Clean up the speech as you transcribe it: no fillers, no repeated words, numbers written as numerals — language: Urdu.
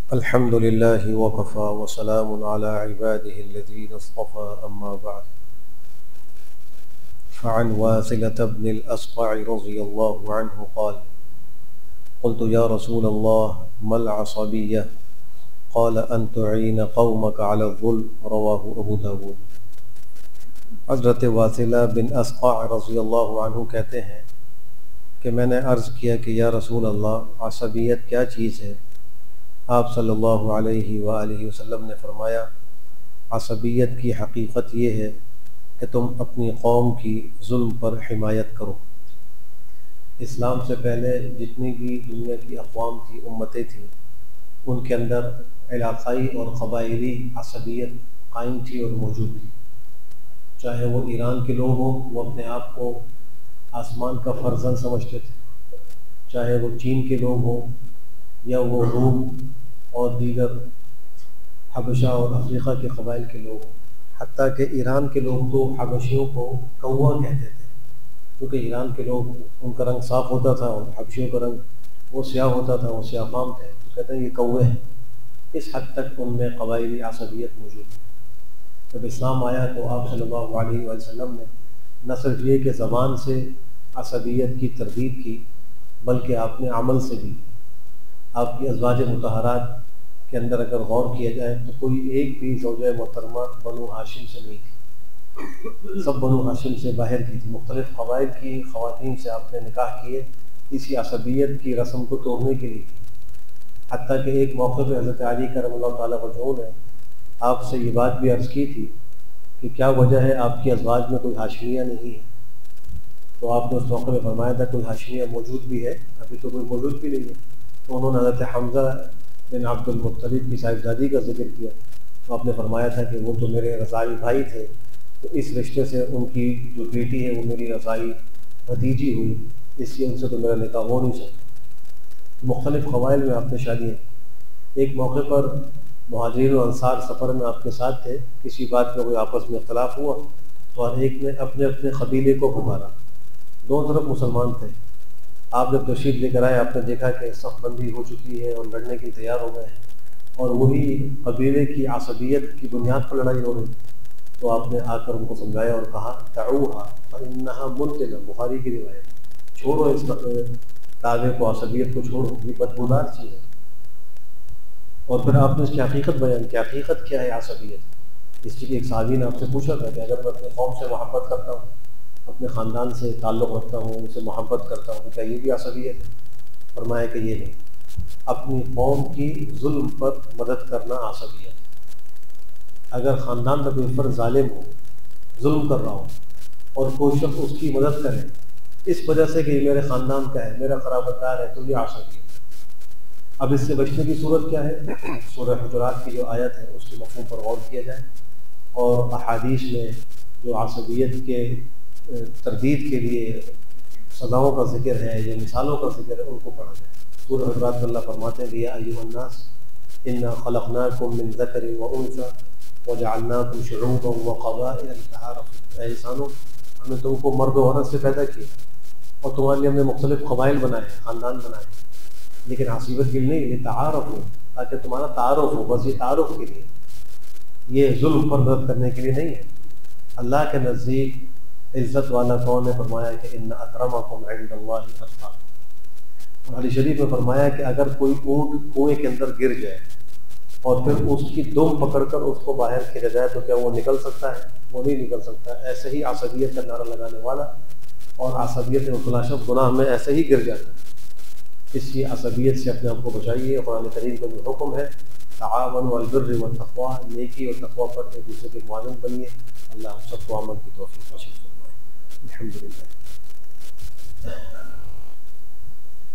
الحمد لله وكفى وسلام على عباده الذين اصطفى أما بعد. فعن واثلة بن الأسقع رضي الله عنه قال: قلت يا رسول الله ما العصبية؟ قال أن تعين قومك على الظلم. رواه ابو داود۔ حضرت واثلہ بن اسقع رضی اللہ عنہ کہتے ہیں کہ میں نے عرض کیا کہ یا رسول اللہ، عصبیت کیا چیز ہے؟ آپ صلی اللہ علیہ وآلہ وسلم نے فرمایا، عصبیت کی حقیقت یہ ہے کہ تم اپنی قوم کی ظلم پر حمایت کرو۔ اسلام سے پہلے جتنی بھی دنیا کی اقوام تھی، امتیں تھیں، ان کے اندر علاقائی اور قبائلی عصبیت قائم تھی اور موجود تھی۔ چاہے وہ ایران کے لوگ ہوں، وہ اپنے آپ کو آسمان کا فرزند سمجھتے تھے، چاہے وہ چین کے لوگ ہوں یا وہ روم اور دیگر حبشہ اور افریقہ کے قبائل کے لوگ ہوں۔ حتیٰ کہ ایران کے لوگ تو حبشیوں کو کوا کہتے تھے، کیونکہ ایران کے لوگ ان کا رنگ صاف ہوتا تھا اور حبشیوں کا رنگ وہ سیاہ ہوتا تھا، وہ سیاہ فام تھے، تو کہتے ہیں یہ کوے ہیں۔ اس حد تک ان میں قبائلی عصبیت موجود تھی۔ جب اسلام آیا تو آپ صلی اللہ علیہ وسلم نے نہ صرف یہ کہ زبان سے عصبیت کی تردید کی، بلکہ آپ نے عمل سے بھی۔ آپ کی ازواج مطہرات کے اندر اگر غور کیا جائے تو کوئی ایک بھی زوجہ محترمہ بنو ہاشم سے نہیں تھی، سب بنو ہاشم سے باہر کی تھی۔ مختلف قبائل کی خواتین سے آپ نے نکاح کیے، اسی عصبیت کی رسم کو توڑنے کے لیے۔ حتیٰ کہ ایک موقع پہ حضرت علی کرم اللہ تعالیٰ وجہہ نے آپ سے یہ بات بھی عرض کی تھی کہ کیا وجہ ہے آپ کی ازواج میں کوئی ہاشمیہ نہیں ہے؟ تو آپ نے اس موقع میں فرمایا تھا کوئی ہاشمیہ موجود بھی ہے، ابھی تو کوئی موجود بھی نہیں ہے۔ تو انہوں نے حضرت حمزہ بن عبد المطلب کی صاحبزادی کا ذکر کیا، تو آپ نے فرمایا تھا کہ وہ تو میرے رضاعی بھائی تھے، تو اس رشتے سے ان کی جو بیٹی ہے وہ میری رضاعی بھتیجی ہوئی، اس لیے ان سے تو میرا نکاح ہو نہیں سکتا۔ مختلف قبائل میں آپ نے شادی ہے۔ ایک موقع پر مہاجرین و انصار سفر میں آپ کے ساتھ تھے، کسی بات میں کوئی آپس میں اختلاف ہوا تو ہر ایک نے اپنے اپنے قبیلے کو پکارا، دونوں طرف مسلمان تھے۔ آپ جب تشریف لے کر آئے، آپ نے دیکھا کہ صف بندی ہو چکی ہے اور لڑنے کے لیے تیار ہو گئے ہیں، اور وہی قبیلے کی عصبیت کی بنیاد پر لڑائی ہو رہی، تو آپ نے آ کر ان کو سمجھایا اور کہا دعوہا فإنہا منتنہ، بخاری کی روایت، چھوڑو اس دعوے کو، عصبیت کو چھوڑو، یہ بدبودار چیز ہے۔ اور پھر آپ نے اس کی حقیقت بیان کی، حقیقت کیا ہے عصبیت؟ اس لیے ایک صحابی نے آپ سے پوچھا تھا کہ اگر میں اپنے قوم سے محبت کرتا ہوں، اپنے خاندان سے تعلق رکھتا ہوں، ان سے محبت کرتا ہوں، کیا یہ بھی عصبیت ہے؟ فرمایا کہ یہ نہیں، اپنی قوم کی ظلم پر مدد کرنا عصبیت ہے۔ اگر خاندان کا کوئی فرد ظالم ہو، ظلم کر رہا ہو، اور کوئی شخص اس کی مدد کرے اس وجہ سے کہ یہ میرے خاندان کا ہے، میرا قرابت دار ہے، تو یہ عصبیت ہے۔ اب اس سے بچنے کی صورت کیا ہے؟ سورہ حجرات کی جو آیت ہے اس کے مفہوم پر غور کیا جائے، اور احادیث میں جو عصبیت کے تردید کے لیے سزاؤں کا ذکر ہے یا مثالوں کا ذکر ہے، ان کو پڑھا جائے۔ سورہ حجرات میں اللہ فرماتے ہیں یا ایھا الناس انا خلقناکم من ذکر وانثی وجعلناکم شعوبا وقبائل لتعارفوا، اے انسانوں، ہم نے تم کو مرد و عورت سے پیدا کیا اور تمہارے لیے ہم نے مختلف قبائل بنائے، خاندان بنائے، لیکن عصبیت کے لیے نہیں، لتعارفوا، تاکہ تمہارا تعارف ہو، بس یہ تعارف کے لیے، یہ ظلم پر مدد کرنے کے لیے نہیں ہے۔ اللہ کے نزدیک عزت والا کون ہے؟ فرمایا کہ ان اکرمکم عند اللہ اتقاکم۔ حدیث شریف میں فرمایا کہ اگر کوئی اونٹ کنویں کے اندر گر جائے اور پھر اس کی دم پکڑ کر اس کو باہر کھینچا جائے تو کیا وہ نکل سکتا ہے؟ وہ نہیں نکل سکتا۔ ایسے ہی عصبیت کا نعرہ لگانے والا اور عصبیت مبتلا شخص گناہ میں ایسے ہی گر جاتا ہے۔ اس لیے عصبیت سے اپنے آپ کو بچائیے۔ قرآن کریم کا جو حکم ہے تعاونوا علی البر والتقوی، نیکی اور تقوی پر ایک دوسرے کے معاون بنیے۔ اللہ ہم سب کو عمل کی توفیق نصیب فرمائے۔ الحمدللہ۔